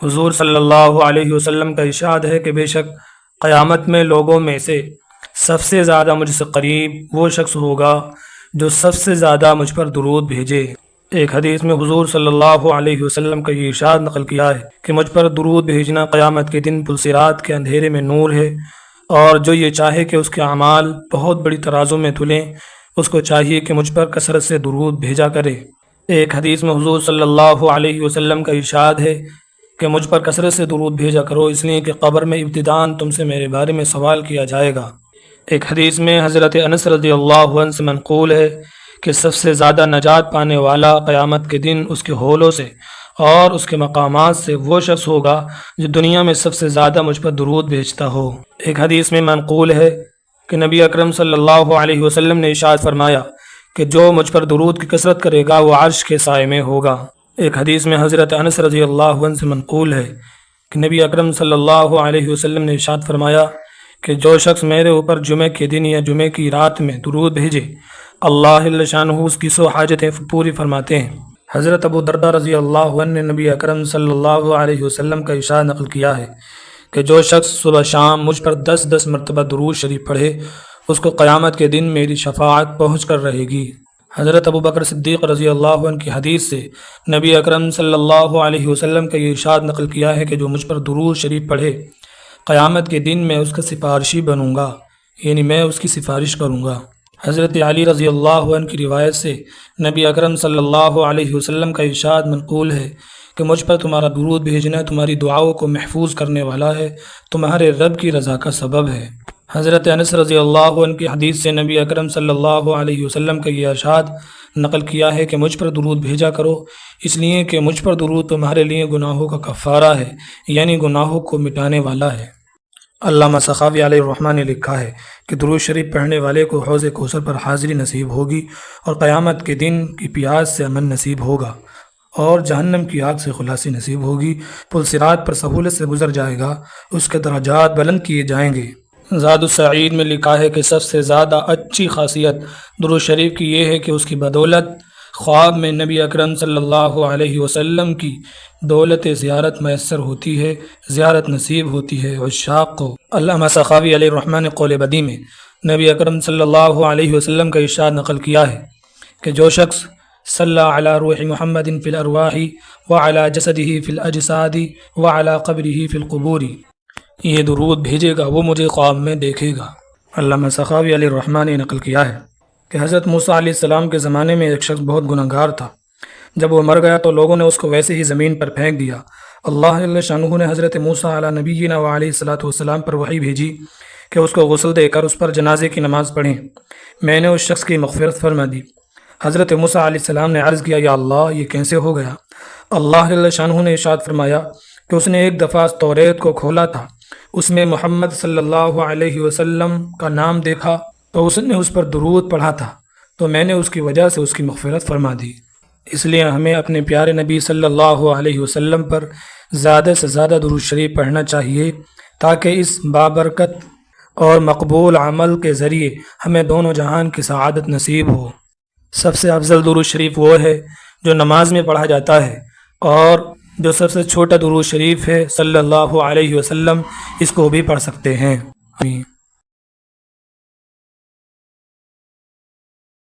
حضور صلی اللہ علیہ وسلم کا ارشاد ہے کہ بے شک قیامت میں لوگوں میں سے سب سے زیادہ مجھ سے قریب وہ شخص ہوگا جو سب سے زیادہ مجھ پر درود بھیجے۔ ایک حدیث میں حضور صلی اللہ علیہ وسلم کا یہ ارشاد نقل کیا ہے کہ مجھ پر درود بھیجنا قیامت کے دن پلصراط کے اندھیرے میں نور ہے، اور جو یہ چاہے کہ اس کے اعمال بہت بڑی ترازو میں تلیں، اس کو چاہیے کہ مجھ پر کثرت سے درود بھیجا کرے۔ ایک حدیث میں حضور صلی اللہ علیہ وسلم کا ارشاد ہے کہ مجھ پر کثرت سے درود بھیجا کرو، اس لیے کہ قبر میں ابتداءً تم سے میرے بارے میں سوال کیا جائے گا۔ ایک حدیث میں حضرت انس رضی اللہ عنہ سے منقول ہے کہ سب سے زیادہ نجات پانے والا قیامت کے دن اس کے ہولوں سے اور اس کے مقامات سے وہ شخص ہوگا جو دنیا میں سب سے زیادہ مجھ پر درود بھیجتا ہو۔ ایک حدیث میں منقول ہے کہ نبی اکرم صلی اللہ علیہ وسلم نے ارشاد فرمایا کہ جو مجھ پر درود کی کثرت کرے گا وہ عرش کے سائے میں ہوگا۔ ایک حدیث میں حضرت انس رضی اللہ عنہ سے منقول ہے کہ نبی اکرم صلی اللہ علیہ وسلم نے ارشاد فرمایا کہ جو شخص میرے اوپر جمعہ کے دن یا جمعہ کی رات میں درود بھیجے، اللہ جل شانہ اس کی 100 حاجتیں پوری فرماتے ہیں۔ حضرت ابو درداء رضی اللہ عنہ نے نبی اکرم صلی اللہ علیہ وسلم کا ارشاد نقل کیا ہے کہ جو شخص صبح شام مجھ پر 10 مرتبہ درود شریف پڑھے، اس کو قیامت کے دن میری شفاعت پہنچ کر رہے گی۔ حضرت ابو بکر صدیق رضی اللہ عنہ کی حدیث سے نبی اکرم صلی اللہ علیہ وسلم کا یہ ارشاد نقل کیا ہے کہ جو مجھ پر درود شریف پڑھے، قیامت کے دن میں اس کا سفارشی بنوں گا، یعنی میں اس کی سفارش کروں گا۔ حضرت علی رضی اللہ عنہ کی روایت سے نبی اکرم صلی اللہ علیہ وسلم کا ارشاد منقول ہے کہ مجھ پر تمہارا درود بھیجنا تمہاری دعاؤں کو محفوظ کرنے والا ہے، تمہارے رب کی رضا کا سبب ہے۔ حضرت انس رضی اللہ عنہ کی حدیث سے نبی اکرم صلی اللہ علیہ وسلم کا یہ ارشاد نقل کیا ہے کہ مجھ پر درود بھیجا کرو، اس لیے کہ مجھ پر درود تمہارے لیے گناہوں کا کفارہ ہے، یعنی گناہوں کو مٹانے والا ہے۔ علامہ سخاوی علیہ الرحمہ نے لکھا ہے کہ درود شریف پڑھنے والے کو حوض کوثر پر حاضری نصیب ہوگی، اور قیامت کے دن کی پیاس سے امن نصیب ہوگا، اور جہنم کی آگ سے خلاصی نصیب ہوگی، پل صراط پر سہولت سے گزر جائے گا، اس کے درجات بلند کیے جائیں گے۔ زاد السعید میں لکھا ہے کہ سب سے زیادہ اچھی خاصیت درود شریف کی یہ ہے کہ اس کی بدولت خواب میں نبی اکرم صلی اللہ علیہ وسلم کی دولت زیارت میسر ہوتی ہے، زیارت نصیب ہوتی ہے عشاق کو۔ علامہ سخاوی علیہ الرحمہ نے قول بدی میں نبی اکرم صلی اللہ علیہ وسلم کا ارشاد نقل کیا ہے کہ جو شخص صلی علی روح محمد فی الارواح وعلی جسدہ فی الاجساد وعلی قبرہ فی القبور، یہ درود بھیجے گا وہ مجھے خواب میں دیکھے گا۔ علامہ سخاوی علیہ الرحمہ نے نقل کیا ہے کہ حضرت موسیٰ علیہ السلام کے زمانے میں ایک شخص بہت گناہ گار تھا، جب وہ مر گیا تو لوگوں نے اس کو ویسے ہی زمین پر پھینک دیا۔ اللہ جل شانہ نے حضرت موسیٰ علی نبینا وعلیہ الصلاۃ والسلام پر وحی بھیجی کہ اس کو غسل دے کر اس پر جنازے کی نماز پڑھیں۔ میں نے اس شخص کی مغفرت فرما دی۔ حضرت موسیٰ علیہ السلام نے عرض کیا، یا اللہ یہ کیسے ہو گیا؟ اللہ جل شانہ نے ارشاد فرمایا کہ اس نے ایک دفعہ توریت کو کھولا تھا، اس میں محمد صلی اللہ علیہ وسلم کا نام دیکھا تو اس نے اس پر درود پڑھا تھا، تو میں نے اس کی وجہ سے اس کی مغفرت فرما دی۔ اس لیے ہمیں اپنے پیارے نبی صلی اللہ علیہ وسلم پر زیادہ سے زیادہ درود شریف پڑھنا چاہیے، تاکہ اس بابرکت اور مقبول عمل کے ذریعے ہمیں دونوں جہان کی سعادت نصیب ہو۔ سب سے افضل درود شریف وہ ہے جو نماز میں پڑھا جاتا ہے، اور جو سب سے چھوٹا درود شریف ہے صلی اللہ علیہ وسلم، اس کو بھی پڑھ سکتے ہیں۔ آمین۔